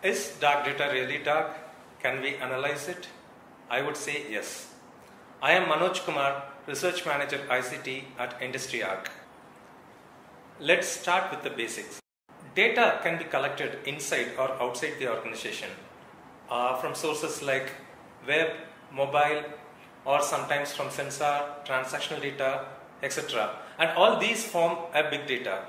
Is dark data really dark? Can we analyze it? I would say yes. I am Manoj Kumar, Research Manager ICT at Industry Arc. Let's start with the basics. Data can be collected inside or outside the organization from sources like web, mobile, or sometimes from sensor, transactional data, etc. And all these form a big data.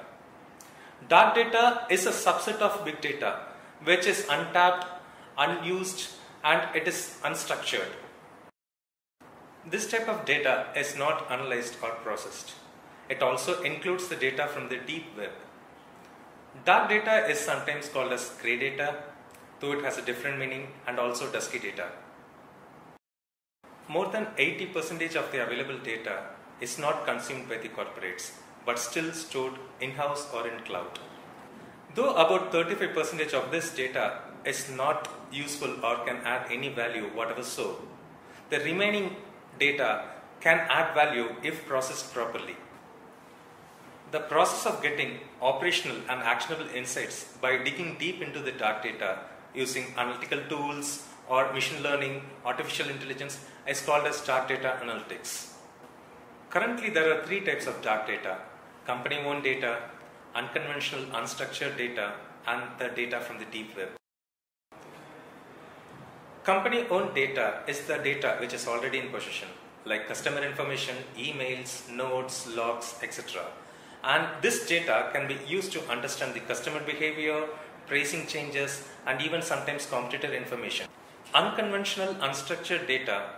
Dark data is a subset of big data which is untapped, unused, and it is unstructured. This type of data is not analyzed or processed. It also includes the data from the deep web. Dark data is sometimes called as grey data, though it has a different meaning, and also dusky data. More than 80% of the available data is not consumed by the corporates, but still stored in-house or in cloud. Though about 35% of this data is not useful or can add any value whatever so, the remaining data can add value if processed properly. The process of getting operational and actionable insights by digging deep into the dark data using analytical tools or machine learning, artificial intelligence is called as dark data analytics. Currently there are three types of dark data: company-owned data, unconventional unstructured data, and the data from the deep web. Company-owned data is the data which is already in possession, like customer information, emails, notes, logs, etc. And this data can be used to understand the customer behavior, pricing changes, and even sometimes competitor information. Unconventional unstructured data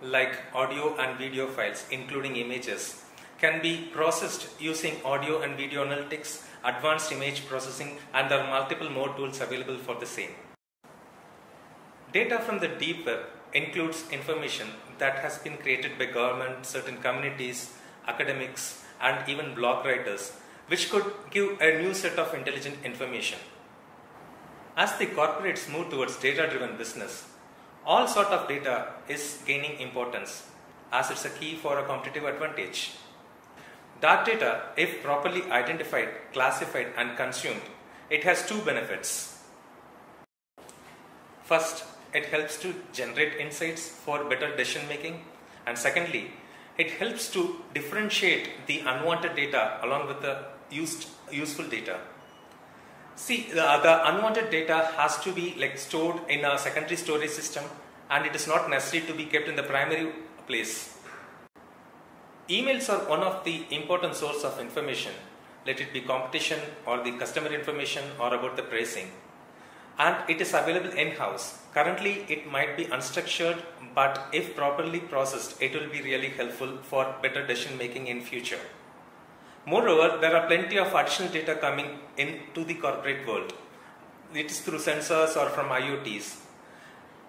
like audio and video files, including images, can be processed using audio and video analytics, advanced image processing, and there are multiple more tools available for the same. Data from the deep web includes information that has been created by government, certain communities, academics, and even blog writers, which could give a new set of intelligent information. As the corporates move towards data-driven business, all sort of data is gaining importance as it's a key for a competitive advantage. Dark data, if properly identified, classified, and consumed, it has two benefits. First, it helps to generate insights for better decision making, and secondly, it helps to differentiate the unwanted data along with the useful data. See, the unwanted data has to be stored in a secondary storage system, and it is not necessary to be kept in the primary place. Emails are one of the important source of information, let it be competition or the customer information or about the pricing. And it is available in-house. Currently, it might be unstructured, but if properly processed, it will be really helpful for better decision making in future. Moreover, there are plenty of additional data coming into the corporate world. It is through sensors or from IoTs.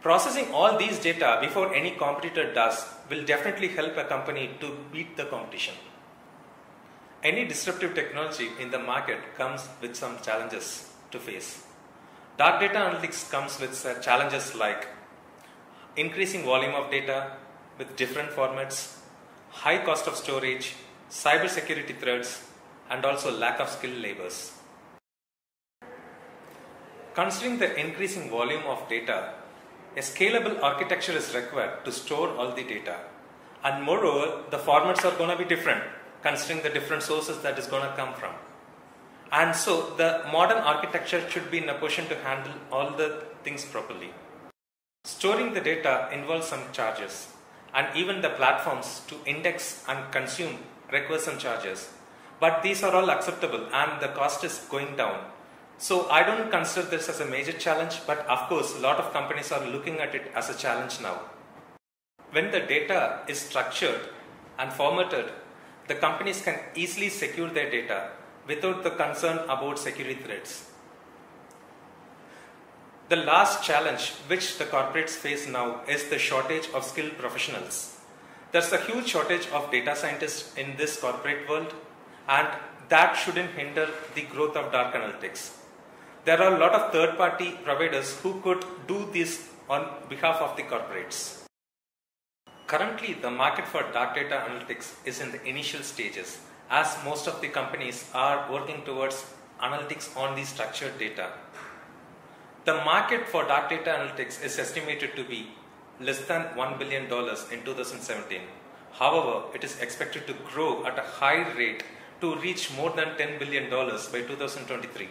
Processing all these data before any competitor does will definitely help a company to beat the competition. Any disruptive technology in the market comes with some challenges to face. Dark data analytics comes with challenges like increasing volume of data with different formats, high cost of storage, cyber security threats, and also lack of skilled laborers. Considering the increasing volume of data, a scalable architecture is required to store all the data. And moreover, the formats are going to be different, considering the different sources that is going to come from. And so the modern architecture should be in a position to handle all the things properly. Storing the data involves some charges, and even the platforms to index and consume require some charges. But these are all acceptable and the cost is going down. So I don't consider this as a major challenge, but of course a lot of companies are looking at it as a challenge now. When the data is structured and formatted, the companies can easily secure their data without the concern about security threats. The last challenge which the corporates face now is the shortage of skilled professionals. There's a huge shortage of data scientists in this corporate world, and that shouldn't hinder the growth of dark analytics. There are a lot of third-party providers who could do this on behalf of the corporates. Currently, the market for dark data analytics is in the initial stages, as most of the companies are working towards analytics on the structured data. The market for dark data analytics is estimated to be less than $1 billion in 2017. However, it is expected to grow at a high rate to reach more than $10 billion by 2023.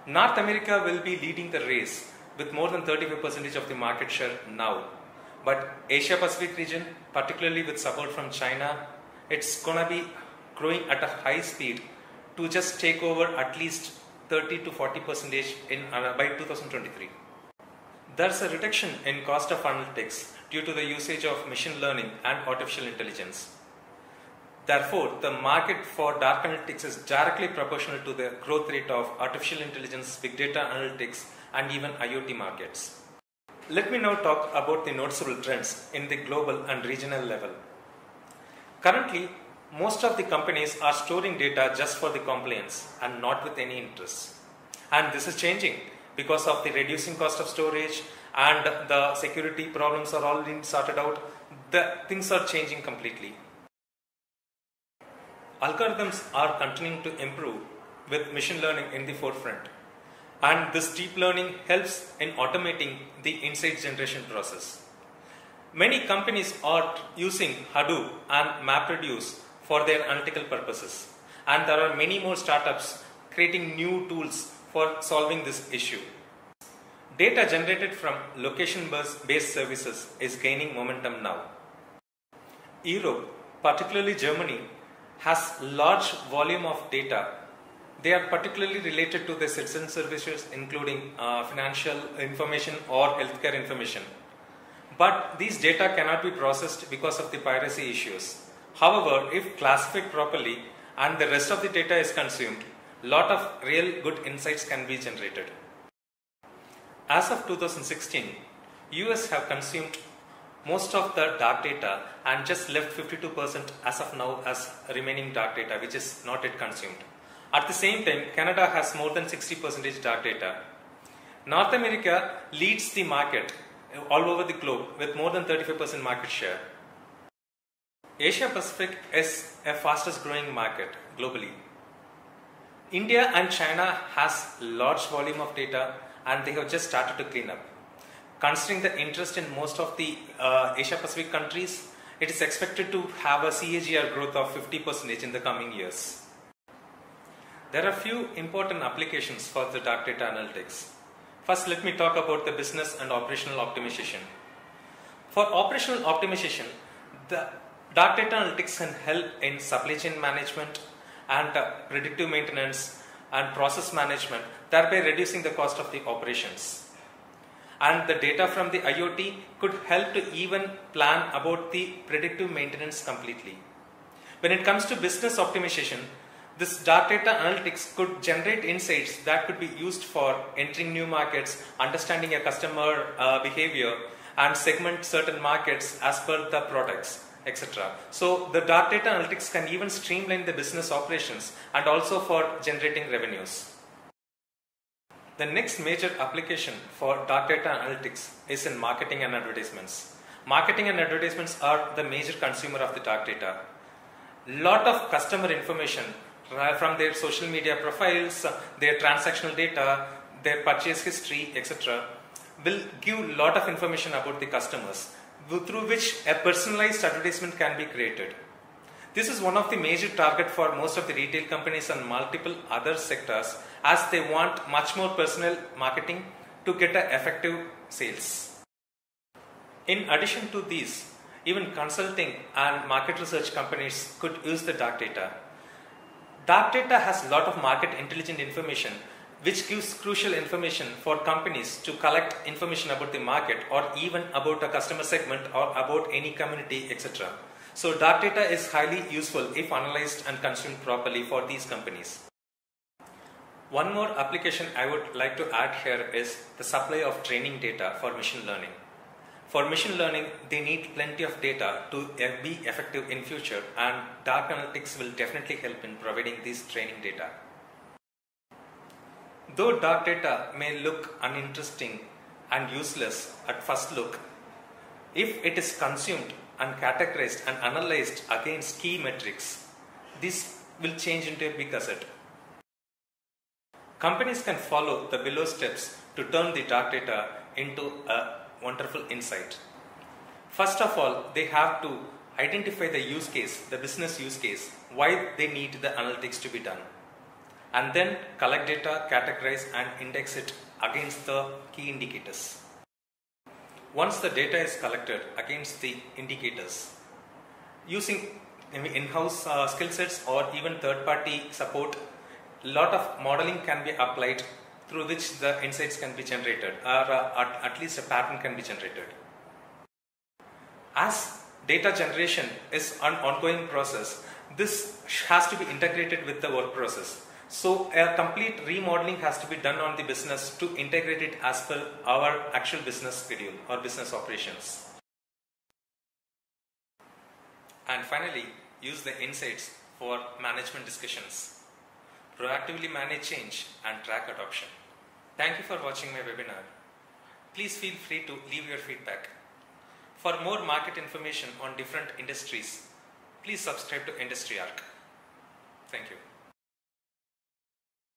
North America will be leading the race with more than 35% of the market share now. But Asia Pacific region, particularly with support from China, it's gonna be growing at a high speed to just take over at least 30 to 40% by 2023. There's a reduction in cost of analytics due to the usage of machine learning and artificial intelligence. Therefore, the market for dark analytics is directly proportional to the growth rate of artificial intelligence, big data analytics, and even IoT markets. Let me now talk about the noticeable trends in the global and regional level. Currently, most of the companies are storing data just for the compliance and not with any interest. And this is changing because of the reducing cost of storage and the security problems are all being sorted out. The things are changing completely. Algorithms are continuing to improve with machine learning in the forefront. And this deep learning helps in automating the insight generation process. Many companies are using Hadoop and MapReduce for their analytical purposes. And there are many more startups creating new tools for solving this issue. Data generated from location-based services is gaining momentum now. Europe, particularly Germany, has large volume of data. They are particularly related to the citizen services, including financial information or healthcare information. But these data cannot be processed because of the piracy issues. However, if classified properly and the rest of the data is consumed, a lot of real good insights can be generated. As of 2016, US have consumed most of the dark data and just left 52% as of now as remaining dark data, which is not yet consumed. At the same time, Canada has more than 60% dark data. North America leads the market all over the globe with more than 35% market share. Asia Pacific is a fastest growing market globally. India and China has large volume of data and they have just started to clean up. Considering the interest in most of the Asia Pacific countries, it is expected to have a CAGR growth of 50% in the coming years. There are few important applications for the dark data analytics. First, let me talk about the business and operational optimization. For operational optimization, the dark data analytics can help in supply chain management and predictive maintenance and process management, thereby reducing the cost of the operations. And the data from the IoT could help to even plan about the predictive maintenance completely. When it comes to business optimization, this dark data analytics could generate insights that could be used for entering new markets, understanding a customer behavior, and segment certain markets as per the products, etc. So the dark data analytics can even streamline the business operations and also for generating revenues. The next major application for dark data analytics is in marketing and advertisements. Marketing and advertisements are the major consumer of the dark data. Lot of customer information from their social media profiles, their transactional data, their purchase history, etc. will give a lot of information about the customers through which a personalized advertisement can be created. This is one of the major target for most of the retail companies and multiple other sectors as they want much more personal marketing to get effective sales. In addition to these, even consulting and market research companies could use the dark data. Dark data has a lot of market intelligent information which gives crucial information for companies to collect information about the market or even about a customer segment or about any community, etc. So dark data is highly useful if analyzed and consumed properly for these companies. One more application I would like to add here is the supply of training data for machine learning. For machine learning, they need plenty of data to be effective in future, and dark analytics will definitely help in providing this training data. Though dark data may look uninteresting and useless at first look, if it is consumed and categorized and analyzed against key metrics, this will change into a big asset. Companies can follow the below steps to turn the dark data into a wonderful insight. First of all, they have to identify the use case, the business use case, why they need the analytics to be done. And then collect data, categorize and index it against the key indicators. Once the data is collected against the indicators, using in-house skill sets or even third-party support, a lot of modeling can be applied through which the insights can be generated, or at least a pattern can be generated. As data generation is an ongoing process, this has to be integrated with the work process. So a complete remodeling has to be done on the business to integrate it as per our actual business schedule or business operations. And finally, use the insights for management discussions. Proactively manage change and track adoption. Thank you for watching my webinar. Please feel free to leave your feedback. For more market information on different industries, please subscribe to Industry Arc. Thank you.